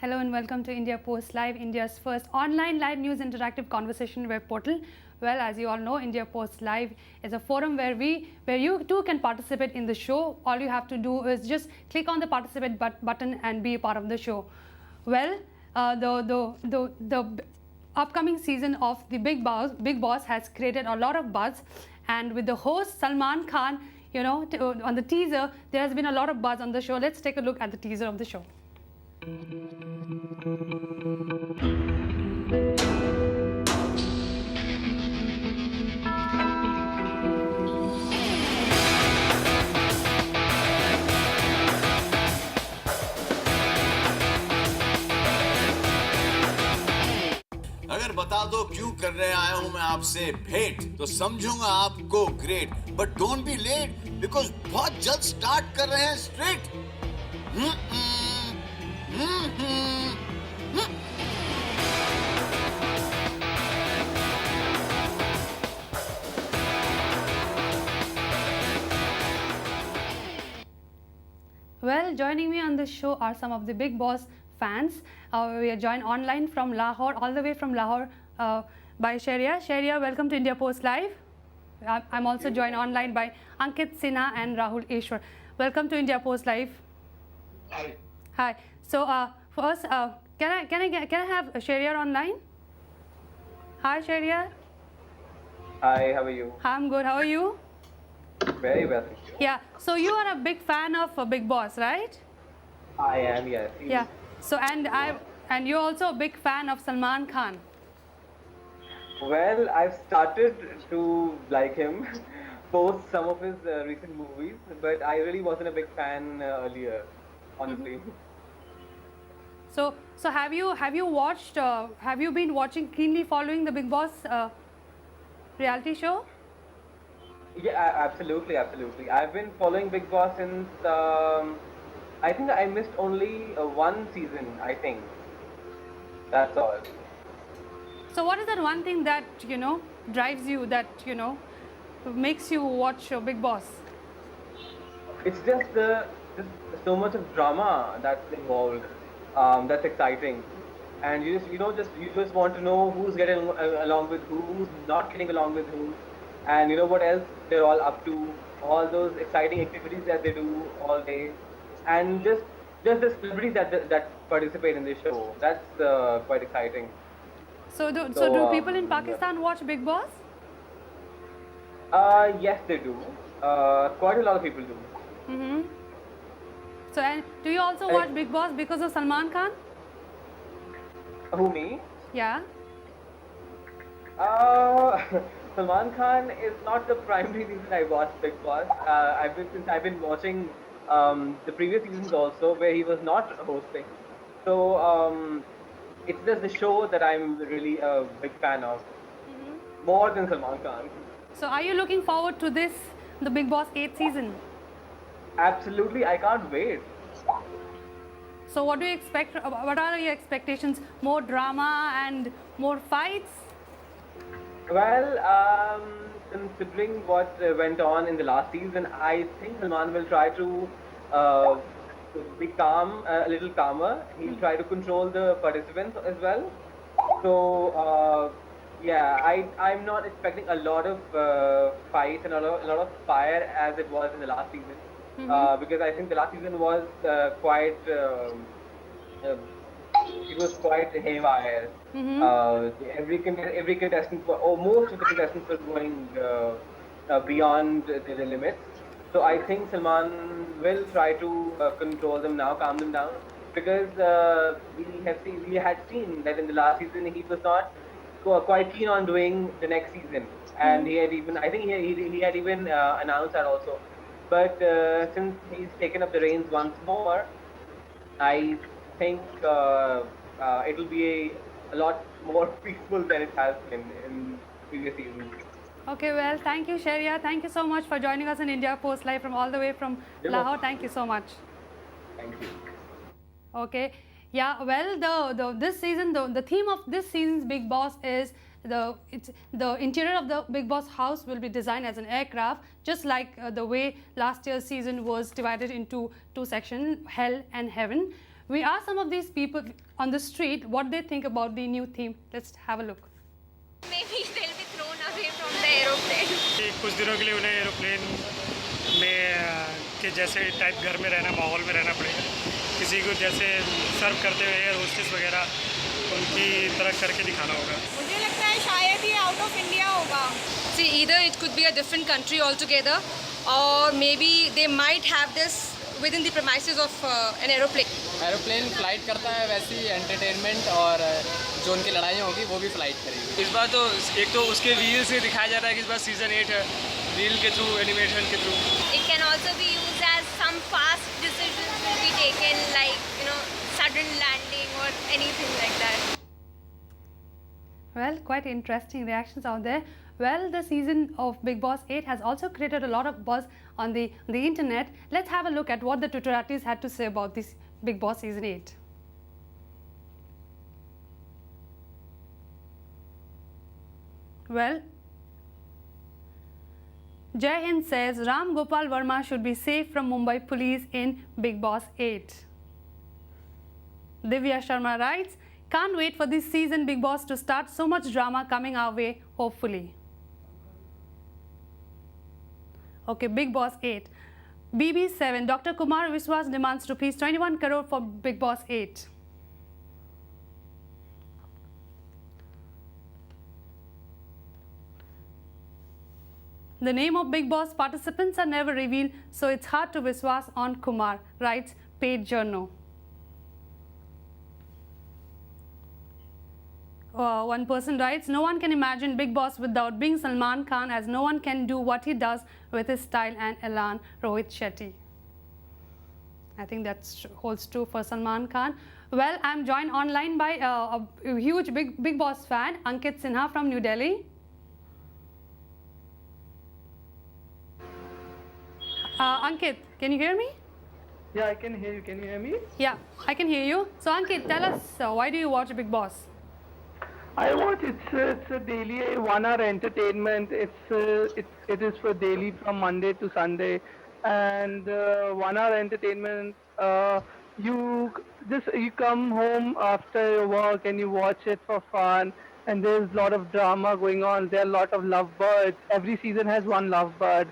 Hello and welcome to India Post Live, India's first online live news interactive conversation web portal. Well, as you all know, India Post Live is a forum where you too can participate in the show. All you have to do is just click on the participate button and be a part of the show. Well, the upcoming season of the Big Boss has created a lot of buzz, and with the host Salman Khan, on the teaser, there has been a lot of buzz on the show. Let's take a look at the teaser of the show. अगर बता दो क्यों करने आया हूं मैं आपसे भेंट तो समझूंगा आपको great but don't be late because बहुत जल्द स्टार्ट कर रहे हैं straight Well, joining me on this show are some of the Big Boss fans. We are joined online from Lahore, all the way from Lahore, by Sharia. Sharia, welcome to India Post Live. I'm also joined online by Ankit Sinha and Rahul Eshwar. Welcome to India Post Live. Hi. Hi. So first, can I have Sharia online? Hi, Sharia. Hi, how are you? I'm good. How are you? Very well, thank you. Yeah. So you are a big fan of Big Boss, right? I am, yes. Yeah. So and you're also a big fan of Salman Khan. Well, I've started to like him post some of his recent movies, but I really wasn't a big fan earlier, honestly. So have you watched? Have you been watching, keenly following the Big Boss reality show? Yeah, absolutely. I've been following Big Boss since I think I missed only one season. I think that's all. So what is that one thing that drives you, that makes you watch Big Boss? It's just so much of drama that's involved. That's exciting, and you just want to know who's getting along with who's not getting along with who, and what else they're all up to. All those exciting activities that they do all day, and just the celebrities that participate in the show. That's quite exciting. So do people in Pakistan watch Big Boss? Yes, they do. Quite a lot of people do. Mm-hmm. So and do you also watch Big Boss because of Salman Khan? Who, me? Yeah. Salman Khan is not the primary reason I watched Big Boss. I've been watching the previous seasons also, where he was not hosting. So it's just the show that I'm really a big fan of, more than Salman Khan. So are you looking forward to the Big Boss 8th season? Absolutely, I can't wait. So what do you expect? What are your expectations? More drama and more fights? Well, considering what went on in the last season, I think Salman will try to be calm, a little calmer. He'll try to control the participants as well. So, yeah, I'm not expecting a lot of fights and a lot of fire as it was in the last season. Because I think the last season was quite it was quite haywire. Every contestant, or most of the contestants, were going beyond the limits. So I think Salman will try to control them now, calm them down, because we had seen that in the last season he was not quite keen on doing the next season, and he had even announced that also. But since he's taken up the reins once more, I think it will be a lot more peaceful than it has been in previous seasons. Okay, well, thank you, Sharia. Thank you so much for joining us in India Post Live from all the way from Lahore. Thank you so much. Thank you. Okay, yeah. Well, this season, the theme of this season's Big Boss is the interior of the Big Boss house will be designed as an aircraft, just like the way last year's season was divided into two sections, hell and heaven. We asked some of these people on the street what they think about the new theme. Let's have a look. Maybe they'll be thrown away from the aeroplane. कुछ दिनों के लिए उन्हें aeroplane में के जैसे type घर में रहना, माहौल में रहना पड़ेगा. किसी को जैसे सर्व करते हुए एयर होस्टेस वगैरह उनकी तरह करके दिखाना होगा. मुझे लगता है शायद ही आउट ऑफ इंडिया होगा. See, either it could be a different country altogether, or maybe they might have this within the premises of an aeroplane. Aeroplane flight करता है, वैसी एंटरटेनमेंट और जो उनकी लड़ाइयाँ होगी वो भी फ्लाइट करेगी. इस बार तो एक तो उसके रील से दिखाया जा रहा है कि इस बार सीज़न 8 है, रील के थ्रू, एनिमेशन के through. It can also be used as some fast decisions will be taken, like sudden landing or anything like that. Well, quite interesting reactions out there. Well, the season of Bigg Boss 8 has also created a lot of buzz on the internet. Let's have a look at what the Twitterati had to say about this Bigg Boss season 8. Well, Jai Hind says Ram Gopal Verma should be safe from Mumbai police in Bigg Boss 8. Divya Sharma writes, can't wait for this season Bigg Boss to start. So much drama coming our way, hopefully. Okay, Bigg Boss 8. BB7, Dr. Kumar Viswas demands rupees 21 crore for Bigg Boss 8. The name of Bigg Boss participants are never revealed, so it's hard to Viswas on Kumar, writes Paid Journo. One person writes, no one can imagine Bigg Boss without being Salman Khan, as no one can do what he does with his style and elan, Rohit Shetty. I think that holds true for Salman Khan. Well, I'm joined online by a huge Bigg Boss fan, Ankit Sinha from New Delhi. Ankit, can you hear me? Yeah, I can hear you. Can you hear me? Yeah, I can hear you. So Ankit, tell us, why do you watch Bigg Boss? I watch. It's a daily 1 hour entertainment. It is for daily from Monday to Sunday, and 1 hour entertainment. You come home after your work and you watch it for fun. And there's a lot of drama going on. There are a lot of lovebirds. Every season has one lovebird.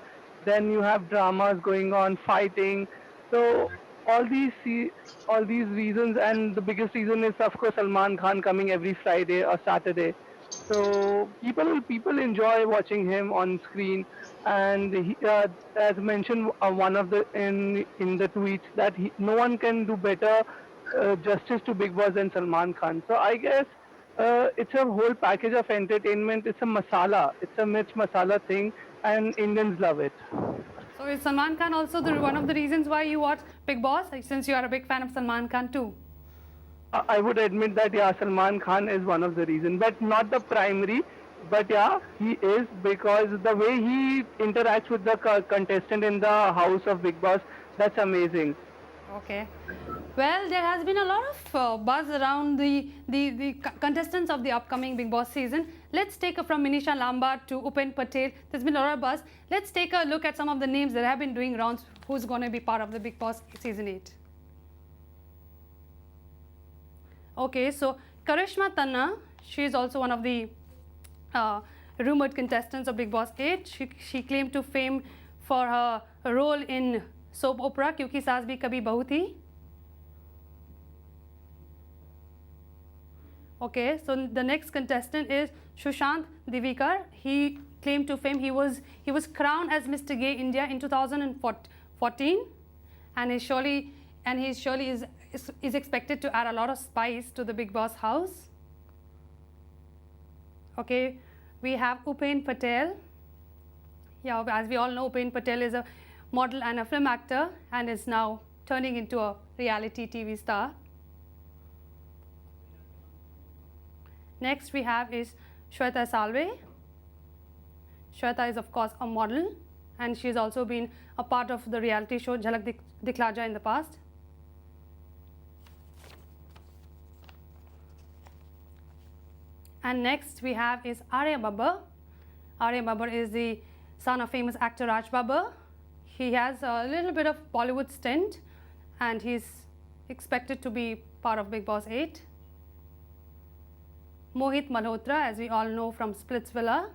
Then you have dramas going on, fighting. So all these reasons, and the biggest reason is of course Salman Khan coming every Friday or Saturday. So people enjoy watching him on screen, and he, as mentioned one of the in the tweets, that no one can do better justice to Bigg Boss than Salman Khan. So I guess it's a whole package of entertainment. It's a masala. It's a mirch masala thing, and Indians love it. So is Salman Khan also one of the reasons why you watch Bigg Boss, since you are a big fan of Salman Khan too? I would admit that, yeah, Salman Khan is one of the reasons, but not the primary. But yeah, he is, because the way he interacts with the contestant in the house of Bigg Boss, that's amazing. Okay. Well, there has been a lot of buzz around the contestants of the upcoming Bigg Boss season. Let's take from Manisha Lamba to Upen Patel. There's been a lot of buzz. Let's take a look at some of the names that have been doing rounds. Who's going to be part of the Bigg Boss season 8? Okay, so Karishma Tanna, she is also one of the rumored contestants of Bigg Boss 8. She claimed to fame for her role in soap opera Kyunki Saas Bhi Kabhi Bahu Thi. Okay, so the next contestant is Sushant Divikar. He claimed to fame. He was crowned as Mr. Gay India in 2014, and he surely is expected to add a lot of spice to the Bigg Boss house. Okay, we have Upen Patel. Yeah, as we all know, Upen Patel is a model and a film actor, and is now turning into a reality TV star. Next we have is Shweta Salve. Shweta is of course a model, and she has also been a part of the reality show Jhalak Dikhla Ja in the past. And next we have is Arya Babbar. Arya Babbar is the son of famous actor Raj Babbar. He has a little bit of Bollywood stint, and he's expected to be part of Big Boss 8. Mohit Malhotra, as we all know from Splitsvilla.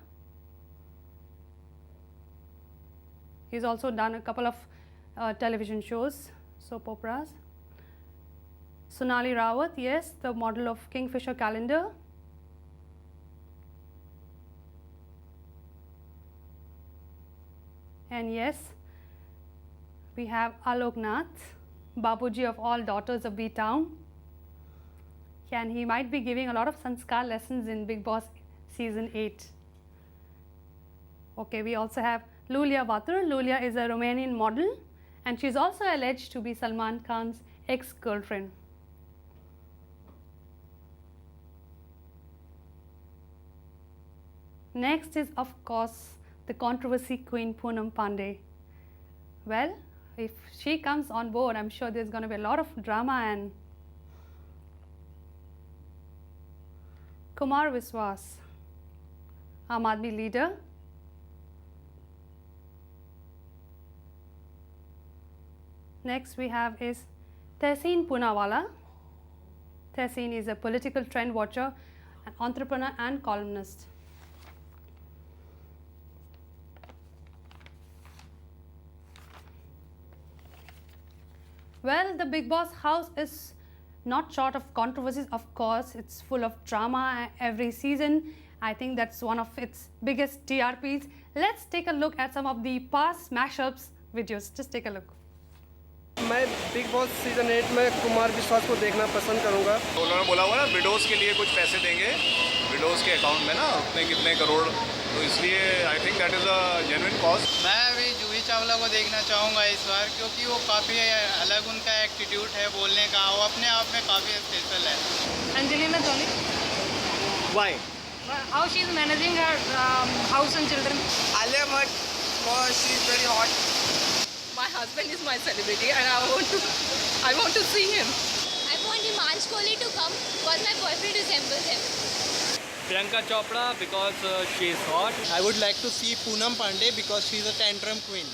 He's also done a couple of television shows, soap operas. Sonali Rawat, yes, the model of Kingfisher calendar. And yes, we have Alok Nath, Babuji of all daughters of B-Town. And he might be giving a lot of sanskar lessons in Big Boss season 8. Okay, we also have Lulia Batur. Lulia is a Romanian model and she's also alleged to be Salman Khan's ex-girlfriend. Next is, of course, the controversy queen Poonam Pandey. Well, if she comes on board, I'm sure there's going to be a lot of drama. And Kumar Viswas, Aam Aadmi leader. Next we have is Tehseen Poonawala. Tehseen is a political trend watcher, an entrepreneur and columnist. Well, the Big Boss house is not short of controversies, of course. It's full of drama every season. I think that's one of its biggest TRPs. Let's take a look at some of the past mashups videos. Just take a look. मैं big boss season 8 में कुमार विश्वास को देखना पसंद करूंगा। उन्होंने बोला हुआ ना विडोज के लिए कुछ पैसे देंगे, विडोज के अकाउंट में ना उतने कितने करोड़, तो इसलिए I think that is a genuine cause. मैं भी जूही चावला को देखना चाहूँगा इस बार, क्योंकि वो काफ़ी अलग उनका एटीट्यूड है बोलने का, वो अपने आप में काफ़ी स्पेशल है। Angelina Jolie. Why? How she is managing her house and children. Alia Bhatt, she is very hot. My husband is my celebrity and I want to see him. I want Himansh Kohli to come because my boyfriend resembles him. Priyanka Chopra because she is hot. I would like to see Poonam Pandey because she is a tantrum queen.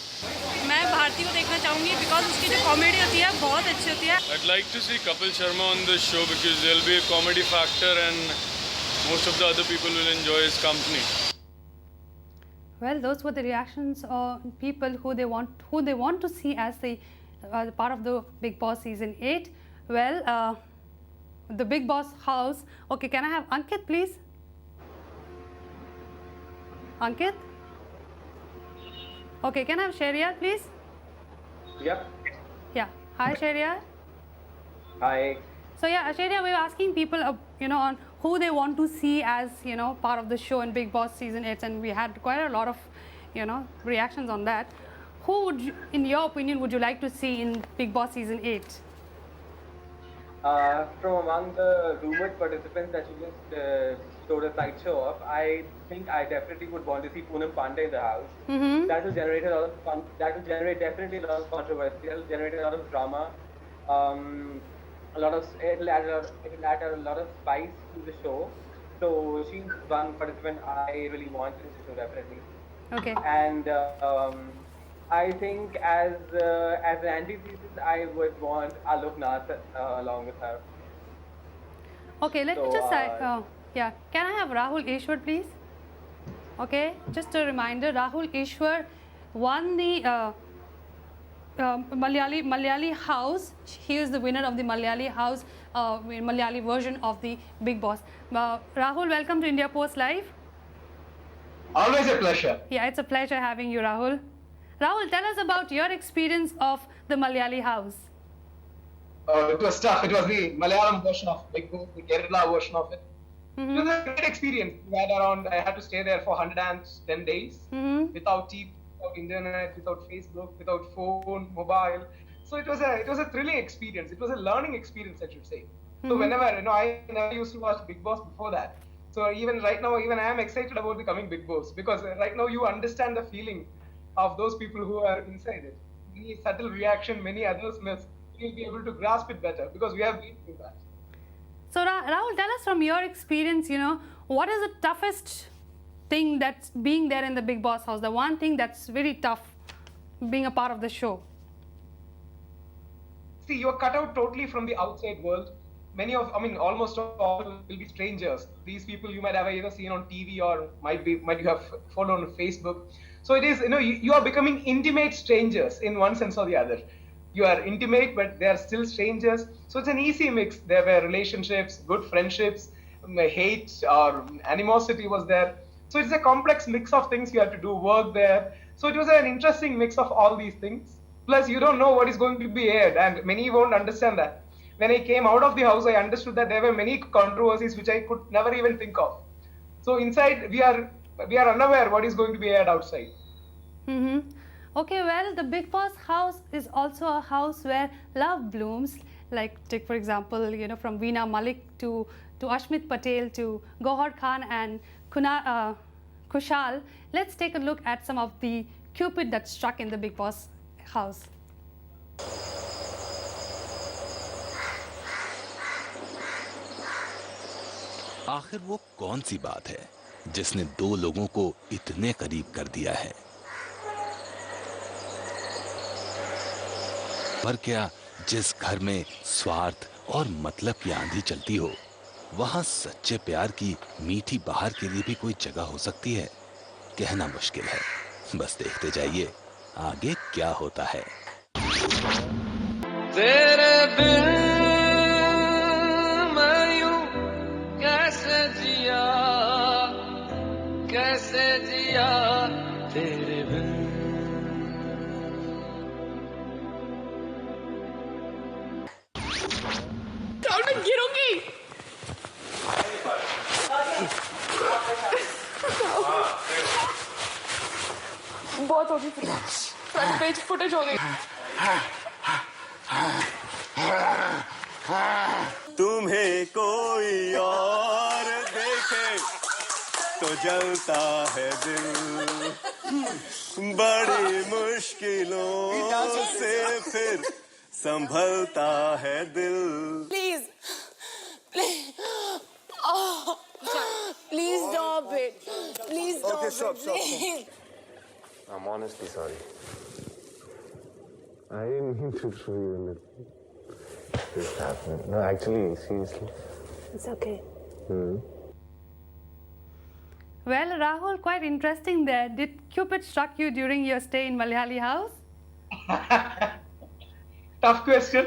मैं भारती को देखना चाहूँगी because उसकी जो comedy होती है बहुत अच्छी होती है. I'd like to see Kapil Sharma on the show because there'll be a comedy factor and most of the other people will enjoy his company. Well, those were the reactions of people who they want to see as the part of the Big Boss season 8. Well, the Big Boss house. Okay, can I have Ankit, please? Ankit? Okay, can I have Shehryar, please? Yep. Yeah. Hi, Shehryar. Hi. So yeah, Shehryar, we were asking people, on who they want to see as, part of the show in Big Boss season 8, and we had quite a lot of, reactions on that. Who would, in your opinion, would you like to see in Big Boss season 8? From among the rumored participants that you just showed a slideshow of, I think I definitely would want to see Poonam Pandey in the house. Mm-hmm. That will generate a lot of fun. That will generate definitely a lot of controversy. It will generate a lot of drama. It'll add a lot of spice to the show. So she's one participant I really want in the show, definitely. Okay. And I think as an antithesis, I would want Alok Nath along with her. Okay, let me just say, yeah, can I have Rahul Ishwar, please? Okay, just a reminder, Rahul Ishwar won the Malayali House. He is the winner of the Malayali House, Malayali version of the Big Boss. Rahul, welcome to India Post Live. Always a pleasure. Yeah, it's a pleasure having you, Rahul. Rahul, tell us about your experience of the Malayali House. It was tough. It was the Malayalam version of Big Boss, the Kerala version of it. Mm-hmm. It was a great experience. I had to stay there for 110 days without TV, without internet, without Facebook, without phone, mobile. So it was a thrilling experience. It was a learning experience, I should say. So whenever, I never used to watch Big Boss before that. So even right now, even I am excited about the coming Big Boss because right now you understand the feeling of those people who are inside it. Many subtle reaction, many others miss. You'll be able to grasp it better because we have been through that. So Rahul, tell us from your experience, what is the toughest thing that's being there in the Big Boss house? The one thing that's very tough being a part of the show? see, you're cut out totally from the outside world. Almost all will be strangers. These people you might have either seen on TV or might you have followed on Facebook. So it is, you are becoming intimate strangers in one sense or the other. You are intimate, but they are still strangers. So it's an easy mix. There were relationships, good friendships, hate or animosity was there. So it's a complex mix of things you have to do, work there. So it was an interesting mix of all these things. Plus, you don't know what is going to be aired, and many won't understand that. When I came out of the house, I understood that there were many controversies which I could never even think of. So inside, we are unaware what is going to be aired outside. Okay, well, the Bigg Boss house is also a house where love blooms. Like, take for example, from Veena Malik to Ashmit Patel to Gauhar Khan and Kushal. Let's take a look at some of the Cupid that struck in the Bigg Boss house. आखिर वो कौन सी बात है जिसने दो लोगों को इतने करीब कर दिया है? पर क्या जिस घर में स्वार्थ और मतलब की आंधी चलती हो, वहां सच्चे प्यार की मीठी बहार के लिए भी कोई जगह हो सकती है? कहना मुश्किल है, बस देखते जाइए आगे क्या होता है। तेरे बिन मैं यूं कैसे जिया तेरे बिन। मैं गिरूंगी। बहुत होगी, फ्रंट पेज फुटेज हो गई। तुम्हें कोई और देखे तो जलता है दिल, बड़ी मुश्किलों से फिर संभलता है दिल। Please stop it. Please stop Okay, stop. Please. I'm honestly sorry. I didn't mean to throw you in this happened. No, actually, seriously. It's okay. Well, Rahul, quite interesting there. Did Cupid struck you during your stay in Malayali house? Tough question.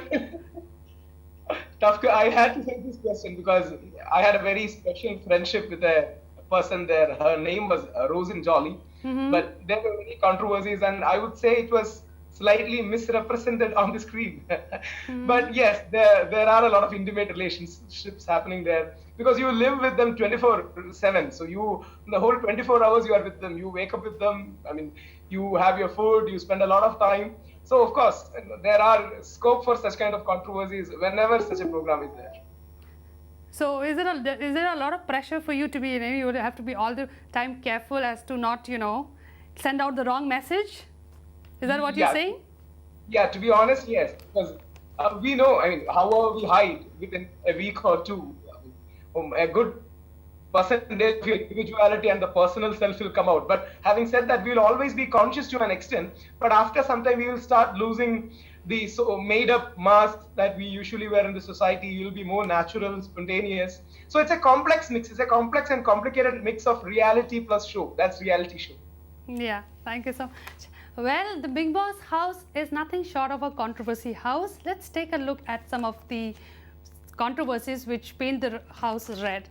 I had to take this question because I had a very special friendship with a person there. Her name was Rosen Jolly. But there were many controversies, and I would say it was slightly misrepresented on the screen. But yes, there are a lot of intimate relationships happening there because you live with them 24/7. So the whole 24 hours you are with them. You wake up with them. I mean, you have your food. You spend a lot of time. So of course, there are scope for such kind of controversies whenever such a program is there. So is there a lot of pressure for you to be, you would have to be all the time careful as to not, send out the wrong message? Is that what you're saying? Yeah, to be honest, yes. Because we know, however we hide within a week or two, a good percentage of your individuality and the personal self will come out. But having said that, we will always be conscious to an extent. But after some time, we will start losing the made-up masks that we usually wear in the society. You will be more natural, spontaneous. So it's a complex mix. It's a complex and complicated mix of reality plus show. That's reality show. Yeah, thank you so much. Well, the Bigg Boss house is nothing short of a controversy house. Let's take a look at some of the controversies which paint the house red.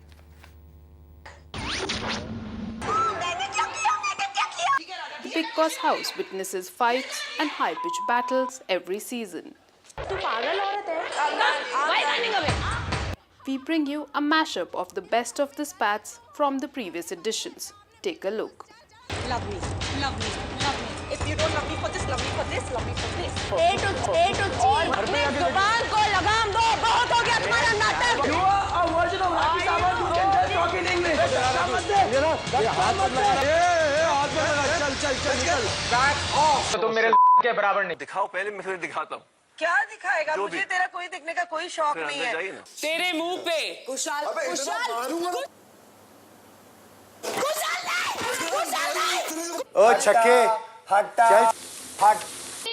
The Bigg Boss house witnesses fights and high-pitched battles every season. We bring you a mashup of the best of the spats from the previous editions. Take a look. Love me. If you don't love me for this, love me for this, love me for this. A to G. अपनी जुबान को लगाम दो. बहुत हो गया तुम्हारा नाटक. You are a version of Rafi Sawant who can just talk in English. चल. Back off. तो तुम मेरे के बराबर नहीं. दिखाओ पहले, मैं फिर दिखाता हूँ। क्या दिखाएगा? मुझे तेरा कोई दिखने का कोई शौक नहीं है. तेरे मुंह पे. कुशाल. ओ छक्के, चल हट।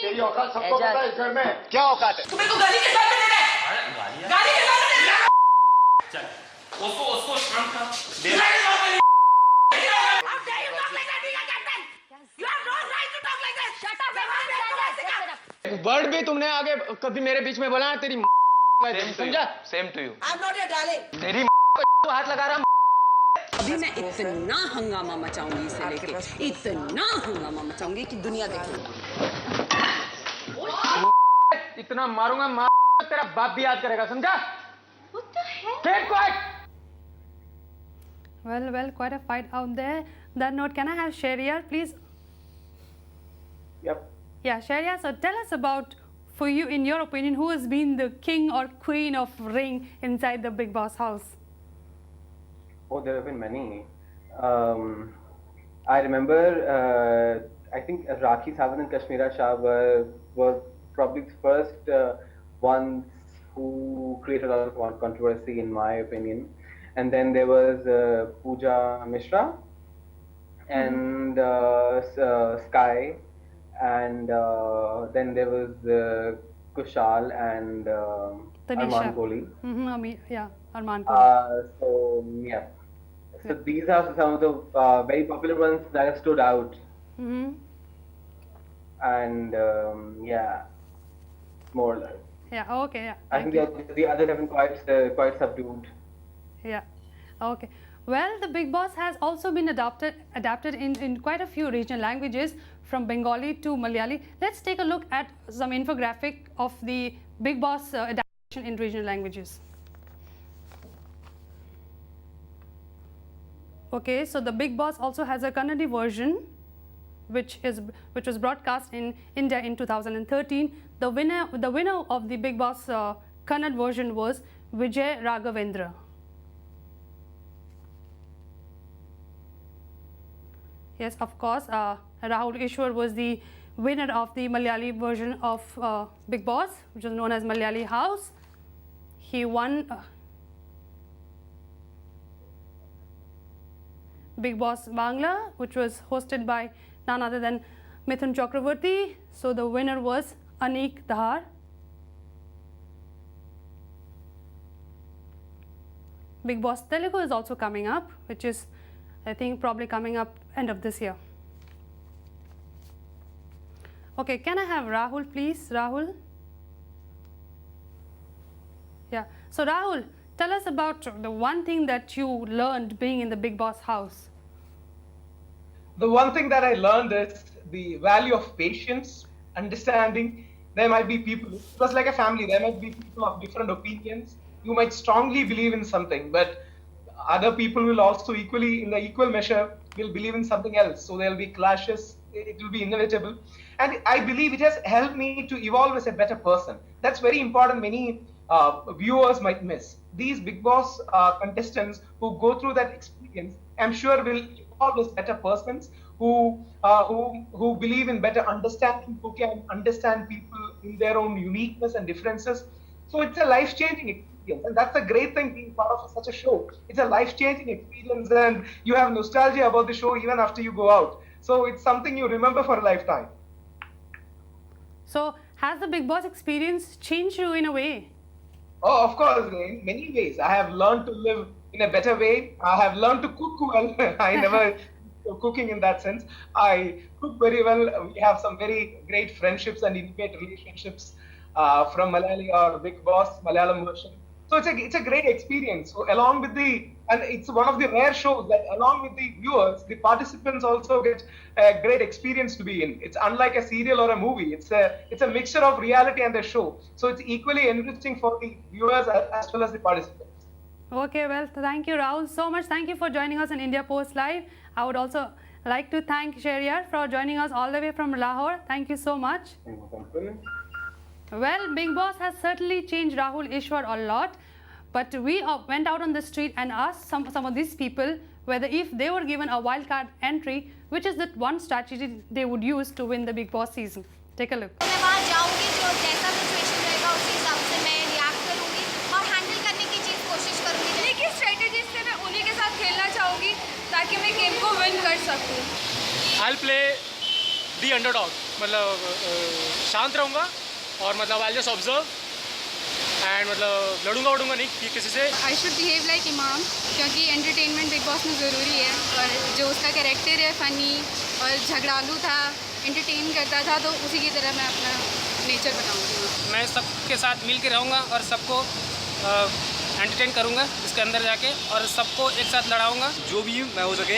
तेरी औकात सबको पता है इस घर में। क्या औकात है? तू मेरे को गाली के साथ में दे रहा है। गाली के साथ में दे रहा है। चल उसको शांत कर दे। वर्ड भी तुमने आगे कभी मेरे बीच में बोला तेरी समझा? Same to you. I'm not your darling. तेरी को हाथ लगा रहा। अभी मैं इतना हंगामा मचाऊंगी इसे लेके, इतना हंगामा मचाऊंगी कि दुनिया देखेगी। इतना मारूंगा तेरा बाप भी याद करेगा, समझा? Keep quiet. Well, quite a fight out there. That note, can I have Shahryar, please? Yep. Yeah, Shahryar, so tell us about, for you, in your opinion, who has been the king or queen of ring inside the Bigg Boss house? Oh, there have been many. I remember, I think Rakhi Sawant and Kashmira Shah were probably the first ones who created a lot of controversy, in my opinion. And then there was Pooja Mishra and Sky, and then there was Kushal and Arman Kohli. Arman Kohli. So these are some of the very popular ones that have stood out. And more or less. Yeah. Okay. Yeah. I think the others have been quite subdued. Yeah. Okay. Well, the Bigg Boss has also been adapted in quite a few regional languages, from Bengali to Malayali. Let's take a look at some infographic of the Bigg Boss adaptation in regional languages. Okay, so the Bigg Boss also has a Kannadi version, which was broadcast in India in 2013. The winner of the Bigg Boss Kannada version was Vijay Raghavendra. Yes, of course, Rahul Ishwar was the winner of the Malayali version of Bigg Boss, which is known as Malayali House. He won Bigg Boss Bangla, which was hosted by none other than Mithun Chakravarti. So the winner was Anik Dahar. Bigg Boss Telugu is also coming up, which is, I think, probably coming up end of this year. Okay, can I have Rahul, please? Rahul? Yeah. So Rahul, tell us about the one thing that you learned being in the Bigg Boss house. The one thing that I learned is the value of patience, understanding. There might be people, it was like a family, there might be people of different opinions. You might strongly believe in something, but other people will also equally, in the equal measure, will believe in something else. So there will be clashes, it will be inevitable. And I believe it has helped me to evolve as a better person. That's very important. Many viewers might miss. These Bigg Boss contestants who go through that experience, I'm sure will evolve as better persons who believe in better understanding, who can understand people in their own uniqueness and differences. So it's a life-changing experience, and that's the great thing being part of such a show. It's a life-changing experience, and you have nostalgia about the show even after you go out. So it's something you remember for a lifetime. So has the Bigg Boss experience changed you in a way? Oh, of course, in many ways. I have learned to live in a better way. I have learned to cook well. I never cooking in that sense. I cook very well. We have some very great friendships and intimate relationships from Malayali or Bigg Boss Malayalam version. So it's a great experience. So along with and it's one of the rare shows that along with the viewers, the participants also get a great experience to be in. It's unlike a serial or a movie. It's a mixture of reality and the show. So it's equally enriching for the viewers as well as the participants. Okay, well, thank you, Rahul, so much. Thank you for joining us on India Post Live. I would also like to thank Shahryar for joining us all the way from Lahore. Thank you so much. Well, Bigg Boss has certainly changed Rahul Ishwar a lot, but we went out on the street and asked some of these people whether if they were given a wildcard entry, which is that one strategy they would use to win the Bigg Boss season. Take a look. मैं वहाँ जाऊँगी जो जैसा situation रहेगा उसी हिसाब से मैं रिएक्ट करूँगी और हैंडल करने की चीज़ कोशिश करूँगी. देखिए स्ट्रेटजीज से मैं उन्हीं के साथ खेलना चाहूँगी ताकि मैं गेम को विन कर सकूँ. I'll play the underdog. मतलब शांत रहूँगा और मतलब आई जस्ट ऑब्जर्व एंड मतलब लड़ूंगा वड़ूंगा नहीं कि किसी से। आई शुड बिहेव लाइक इमाम, क्योंकि एंटरटेनमेंट बिग बॉस में ज़रूरी है, और जो उसका कैरेक्टर है फ़नी और झगड़ालू था, एंटरटेन करता था, तो उसी की तरह मैं अपना नेचर बताऊँगी। मैं सबके साथ मिल के रहूँगा और सबको एंटरटेन करूँगा इसके अंदर जाके, और सबको एक साथ लड़ाऊँगा। जो भी मैं हो सके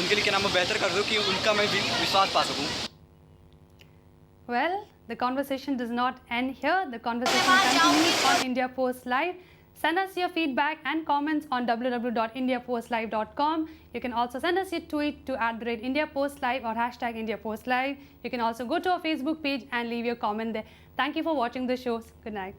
उनके लिए क्या नाम बेहतर कर दूँ कि उनका मैं भी विश्वास पा सकूँ। Well, the conversation does not end here. The conversation continues on India Post Live. Send us your feedback and comments on www.indiapostlive.com. You can also send us your tweet to @IndiaPostLive or #IndiaPostLive. You can also go to our Facebook page and leave your comment there. Thank you for watching the show. Good night.